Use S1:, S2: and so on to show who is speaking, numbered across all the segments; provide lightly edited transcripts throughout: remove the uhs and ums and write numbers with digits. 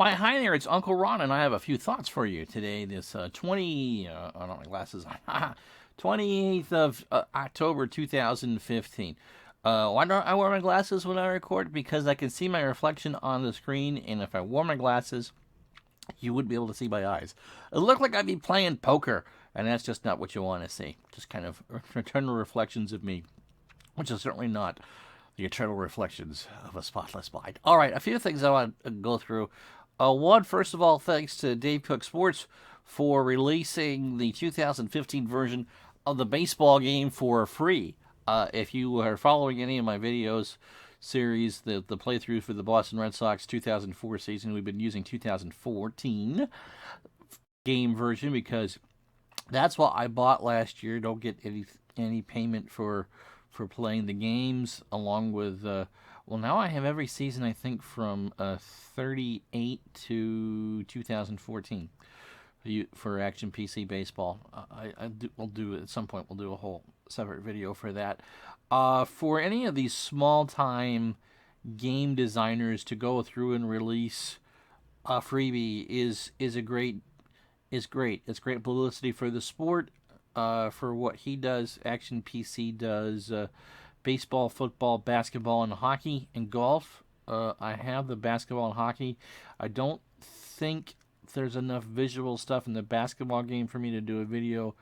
S1: Why, hi there, it's Uncle Ron, and I have a few thoughts for you today. This I don't have my glasses on. 28th of October 2015. Why don't I wear my glasses when I record? Because I can see my reflection on the screen, and if I wore my glasses, you wouldn't be able to see my eyes. It looked like I'd be playing poker, and that's just not what you want to see. Just kind of eternal reflections of me, which is certainly not the eternal reflections of a spotless mind. All right, a few things I want to go through. One, first of all, thanks to Dave Koch Sports for releasing the 2015 version of the baseball game for free. If you are following any of my videos series, the playthrough for the Boston Red Sox 2004 season, we've been using 2014 game version because that's what I bought last year. Don't get any payment for playing the games, along with well, now I have every season, I think, from 38 to 2014 for Action PC Baseball. We'll do at some point. We'll do a whole separate video for that. For any of these small-time game designers to go through and release a freebie is great. It's great publicity for the sport. For what he does, Action PC does baseball, football, basketball, and hockey, and golf. I have the basketball and hockey. I don't think there's enough visual stuff in the basketball game for me to do a video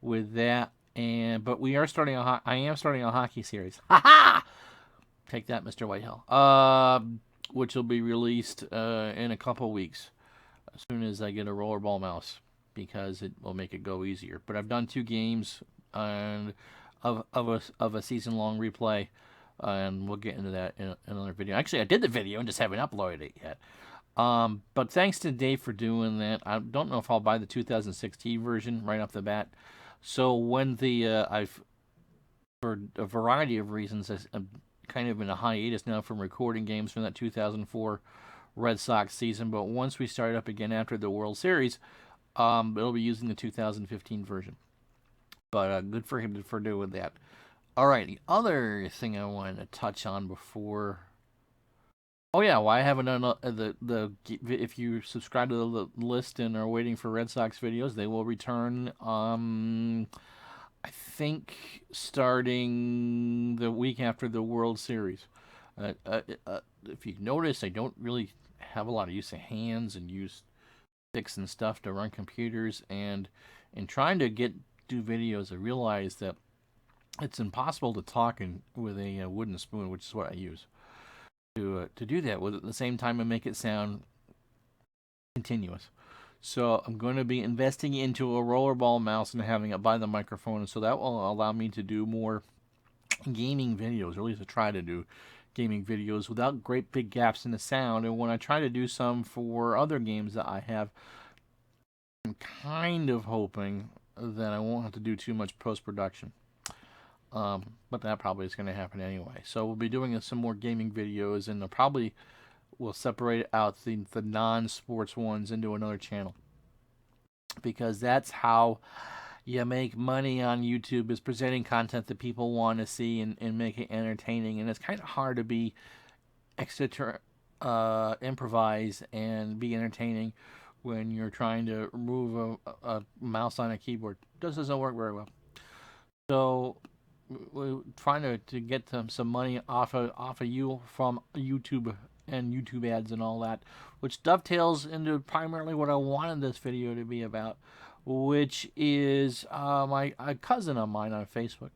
S1: with that. But we are starting I am starting a hockey series. Ha ha! Take that, Mr. Whitehill. Which will be released in a couple weeks, as soon as I get a rollerball mouse, because it will make it go easier. But I've done 2 games and of a season-long replay, and we'll get into that in another video. Actually, I did the video and just haven't uploaded it yet. But thanks to Dave for doing that. I don't know if I'll buy the 2016 version right off the bat. So when I've, for a variety of reasons, I'm kind of in a hiatus now from recording games from that 2004 Red Sox season. But once we start up again after the World Series, it'll be using the 2015 version. But good for him for doing that. All right, the other thing I wanted to touch on before. Oh yeah, well, I haven't done the if you subscribe to the list and are waiting for Red Sox videos, they will return. I think starting the week after the World Series. If you notice, I don't really have a lot of use of hands and use sticks and stuff to run computers, and in trying to do videos, I realized that it's impossible to talk with a wooden spoon, which is what I use to do that with at the same time and make it sound continuous. So I'm going to be investing into a rollerball mouse and having it by the microphone, so that will allow me to do more gaming videos, or at least to try to do gaming videos without great big gaps in the sound. And when I try to do some for other games that I have, I'm kind of hoping that I won't have to do too much post-production. But that probably is going to happen anyway. So we'll be doing some more gaming videos, and probably we'll separate out the non-sports ones into another channel. Because that's how you make money on YouTube, is presenting content that people want to see and make it entertaining. And it's kind of hard to be improvise and be entertaining when you're trying to move a mouse on a keyboard. It just doesn't work very well. So we're trying to get some money off of you from YouTube and YouTube ads and all that, which dovetails into primarily what I wanted this video to be about, which is a cousin of mine on Facebook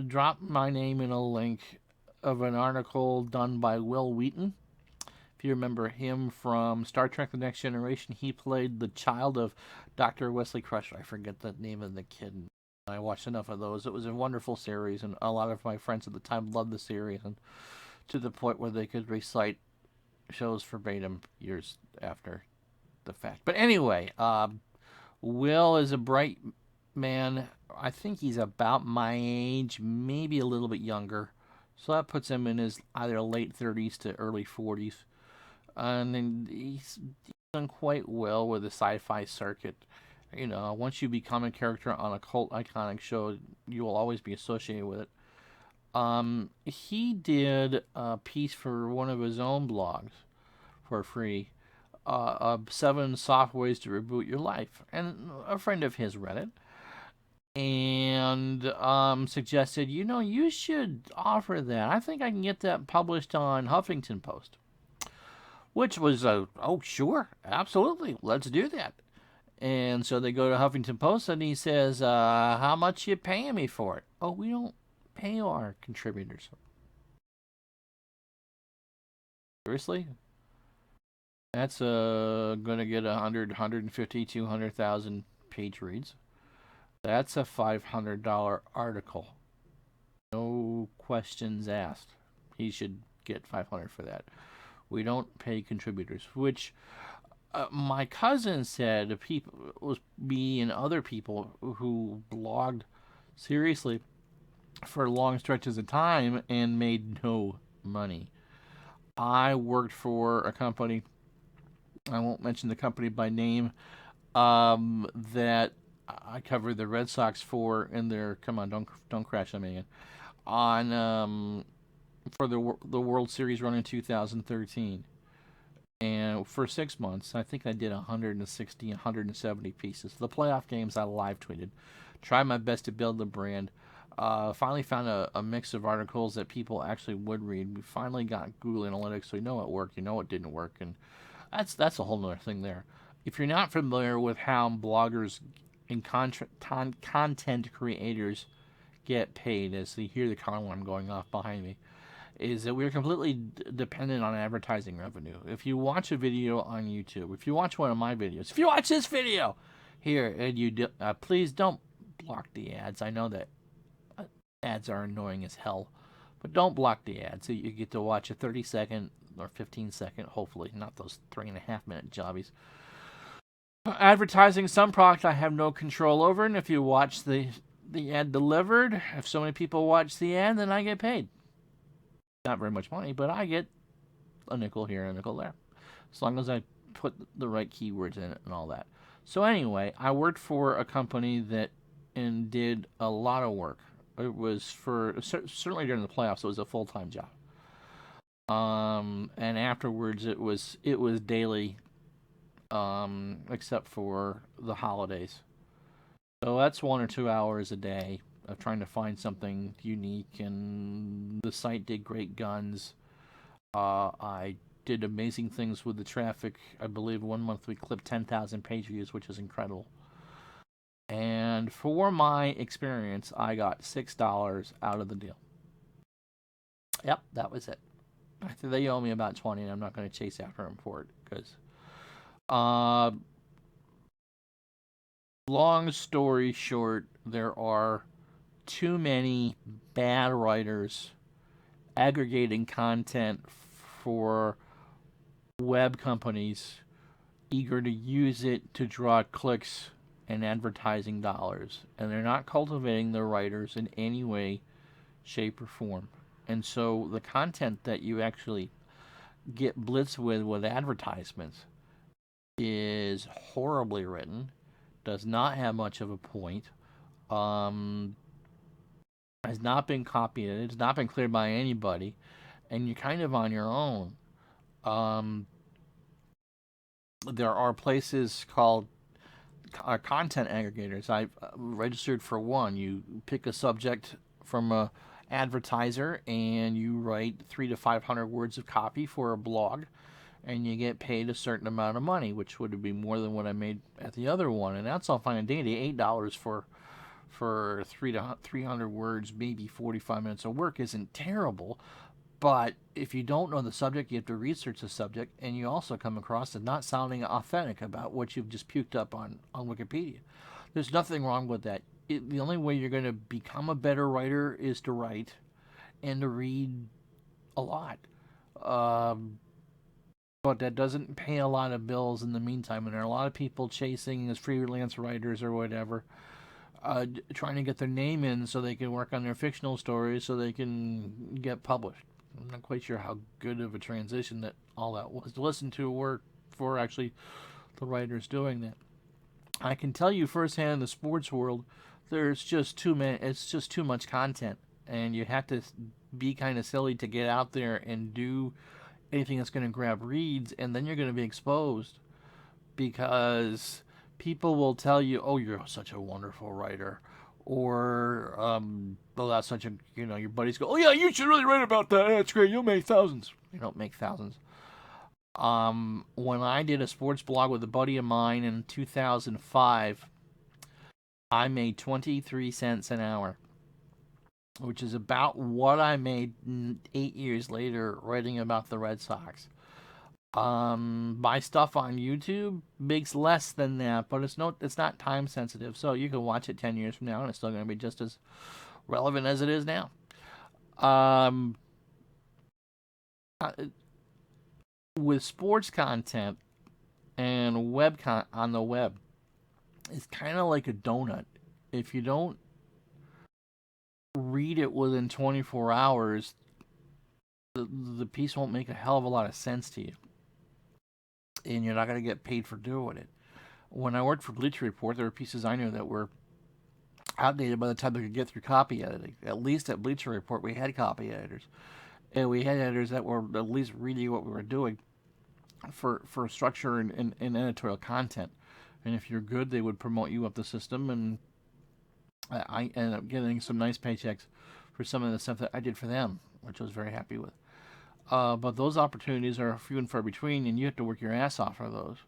S1: dropped my name in a link of an article done by Will Wheaton. If you remember him from Star Trek The Next Generation, he played the child of Dr. Wesley Crusher. I forget the name of the kid. I watched enough of those. It was a wonderful series, and a lot of my friends at the time loved the series, and to the point where they could recite shows verbatim years after the fact. But anyway, Will is a bright man. I think he's about my age, maybe a little bit younger. So that puts him in his either late 30s to early 40s. And then he's done quite well with the sci-fi circuit. You know, once you become a character on a cult iconic show, you will always be associated with it. He did a piece for one of his own blogs for free. 7 soft ways to reboot your life. And a friend of his read it and suggested, you should offer that. I think I can get that published on Huffington Post. Which was, oh, sure, absolutely, let's do that. And so they go to Huffington Post, and he says, how much you paying me for it? Oh, we don't pay our contributors. Seriously? That's going to get 100, 150, 200,000 page reads. That's a $500 article. No questions asked. He should get $500 for that. We don't pay contributors, which my cousin said me and other people who blogged seriously for long stretches of time and made no money. I worked for a company, I won't mention the company by name, that I covered the Red Sox for in their, come on, don't crash on me again, on for the World Series run in 2013. And for 6 months, I think I did 160, 170 pieces. The playoff games I live tweeted. Tried my best to build the brand. Finally found a mix of articles that people actually would read. We finally got Google Analytics, so you know what worked, you know what didn't work, and that's a whole other thing there. If you're not familiar with how bloggers and content creators get paid, as you hear the car alarm going off behind me, is that we're completely dependent on advertising revenue. If you watch a video on YouTube, if you watch one of my videos, if you watch this video here, and please don't block the ads. I know that ads are annoying as hell, but don't block the ads. So you get to watch a 30-second or 15-second, hopefully, not those 3.5-minute jobbies. Advertising some product I have no control over, and if you watch the ad delivered, if so many people watch the ad, then I get paid. Not very much money, but I get a nickel here and a nickel there, as long as I put the right keywords in it and all that. So anyway, I worked for a company that did a lot of work. It was certainly during the playoffs. It was a full-time job. And afterwards, it was daily, except for the holidays. So that's 1 or 2 hours a day of trying to find something unique, and the site did great guns. I did amazing things with the traffic. I believe 1 month we clipped 10,000 page views, which is incredible. And for my experience, I got $6 out of the deal. Yep, that was it. They owe me about 20, and I'm not going to chase after them for it, because long story short, there are too many bad writers aggregating content for web companies eager to use it to draw clicks and advertising dollars, and they're not cultivating the writers in any way, shape, or form. And so the content that you actually get blitzed with advertisements is horribly written, does not have much of a point, has not been copied, it's not been cleared by anybody, and you're kind of on your own. There are places called content aggregators. I've registered for one. You pick a subject from a advertiser and you write 300 to 500 words of copy for a blog, and you get paid a certain amount of money, which would be more than what I made at the other one. And that's all fine and dandy. $8 for 300 words, maybe 45 minutes of work isn't terrible. But if you don't know the subject, you have to research the subject, and you also come across as not sounding authentic about what you've just puked up on Wikipedia. There's nothing wrong with that. The only way you're going to become a better writer is to write and to read a lot. But that doesn't pay a lot of bills in the meantime, and there are a lot of people chasing as freelance writers or whatever, trying to get their name in so they can work on their fictional stories so they can get published. I'm not quite sure how good of a transition that all that was to listen to or for actually the writers doing that. I can tell you firsthand in the sports world, there's just it's just too much content, and you have to be kind of silly to get out there and do anything that's going to grab reads, and then you're going to be exposed because people will tell you, "Oh, you're such a wonderful writer," or "Oh, that's such a," your buddies go, "Oh yeah, you should really write about that. That's great. You'll make thousands." You don't make thousands. When I did a sports blog with a buddy of mine in 2005, I made 23 cents an hour, which is about what I made 8 years later writing about the Red Sox. My stuff on YouTube makes less than that, but it's not time sensitive, so you can watch it 10 years from now and it's still going to be just as relevant as it is now. Um, with sports content and on the web, it's kind of like a donut. If you don't read it within 24 hours, the piece won't make a hell of a lot of sense to you, and you're not going to get paid for doing it. When I worked for Bleacher Report, there were pieces I knew that were outdated by the time they could get through copy editing. At least at Bleacher Report, we had copy editors, and we had editors that were at least reading what we were doing for structure and editorial content. And if you're good, they would promote you up the system, and I ended up getting some nice paychecks for some of the stuff that I did for them, which I was very happy with. But those opportunities are few and far between, and you have to work your ass off for those.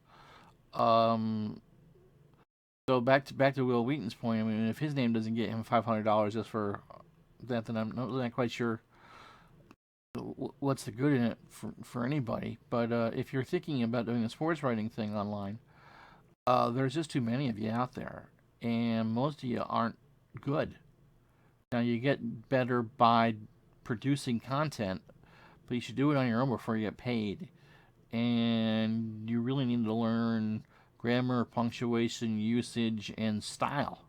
S1: So back to Will Wheaton's point. I mean, if his name doesn't get him $500 just for that, then I'm not quite sure what's the good in it for anybody. But if you're thinking about doing a sports writing thing online, there's just too many of you out there, and most of you aren't good. Now, you get better by producing content, but you should do it on your own before you get paid. And you really need to learn grammar, punctuation, usage, and style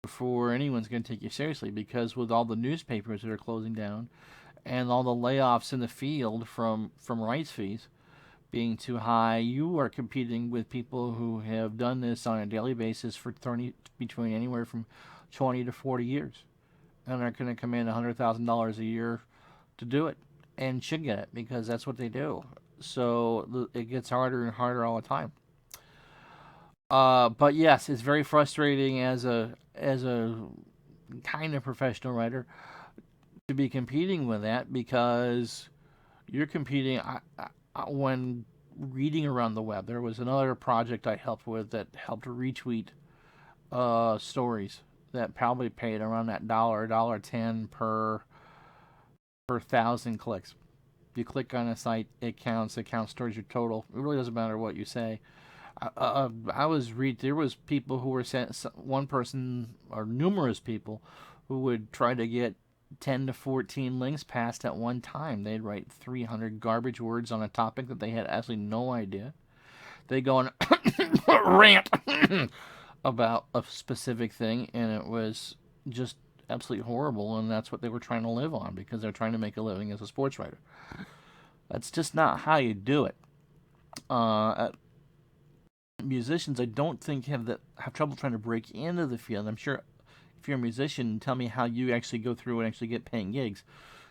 S1: before anyone's going to take you seriously, because with all the newspapers that are closing down and all the layoffs in the field from rights fees being too high, you are competing with people who have done this on a daily basis for between anywhere from 20 to 40 years, and are going to command $100,000 a year to do it, and should get it because that's what they do. So it gets harder and harder all the time. But yes, it's very frustrating as a kind of professional writer to be competing with that, because you're competing. When reading around the web, there was another project I helped with that helped retweet stories that probably paid around that $1.10 per 1,000 clicks. You click on a site, it counts towards your total. It really doesn't matter what you say. There was people who were one person or numerous people who would try to get 10 to 14 links passed at one time. They'd write 300 garbage words on a topic that they had absolutely no idea. They go on rant about a specific thing, and it was just absolutely horrible, and that's what they were trying to live on because they're trying to make a living as a sports writer. That's just not how you do it. Musicians, I don't think have trouble trying to break into the field. I'm sure if you're a musician, tell me how you actually go through and actually get paying gigs.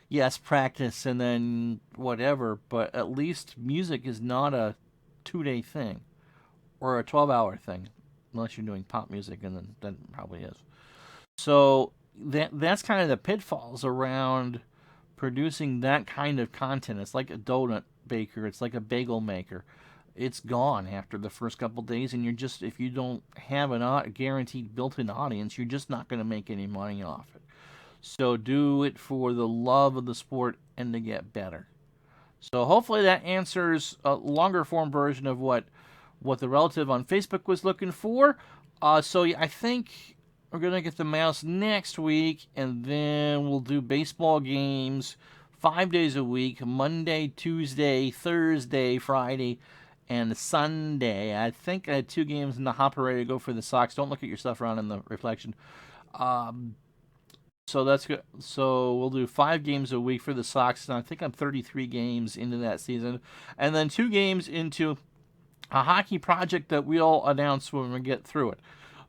S1: Yes, practice and then whatever, but at least music is not a 2-day thing or a 12-hour thing, unless you're doing pop music, and then probably is. So that's kind of the pitfalls around producing that kind of content. It's like a donut baker. It's like a bagel maker. It's gone after the first couple days, and if you don't have a guaranteed built-in audience, you're just not going to make any money off it. So do it for the love of the sport and to get better. So hopefully that answers a longer form version of what the relative on Facebook was looking for. So I think we're going to get the mouse next week, and then we'll do baseball games 5 days a week, Monday, Tuesday, Thursday, Friday, and Sunday. I think I had 2 games in the hopper ready to go for the Sox. Don't look at your stuff around in the reflection. So that's good. So we'll do 5 games a week for the Sox, and I think I'm 33 games into that season. And then 2 games into a hockey project that we'll announce when we get through it.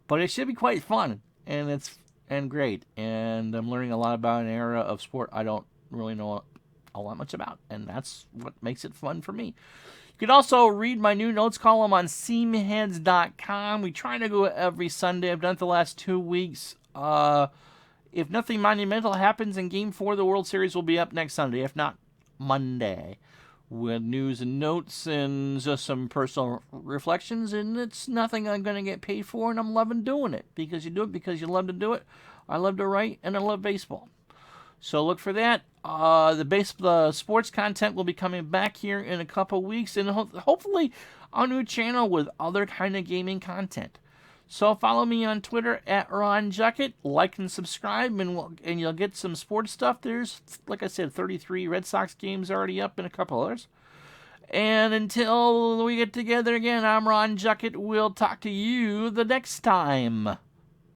S1: But it should be quite fun, and great. And I'm learning a lot about an era of sport I don't really know all that much about. And that's what makes it fun for me. You can also read my new notes column on seamheads.com. We try to go every Sunday. I've done it the last 2 weeks. If nothing monumental happens in Game 4 of the World Series, will be up next Sunday, if not Monday, with news and notes and just some personal reflections. And it's nothing I'm going to get paid for, and I'm loving doing it because you do it because you love to do it. I love to write, and I love baseball. So look for that. The sports content will be coming back here in a couple weeks, and hopefully on a new channel with other kind of gaming content. So follow me on Twitter at Ron Juckett. Like and subscribe, and you'll get some sports stuff. There's, like I said, 33 Red Sox games already up and a couple others. And until we get together again, I'm Ron Juckett. We'll talk to you the next time.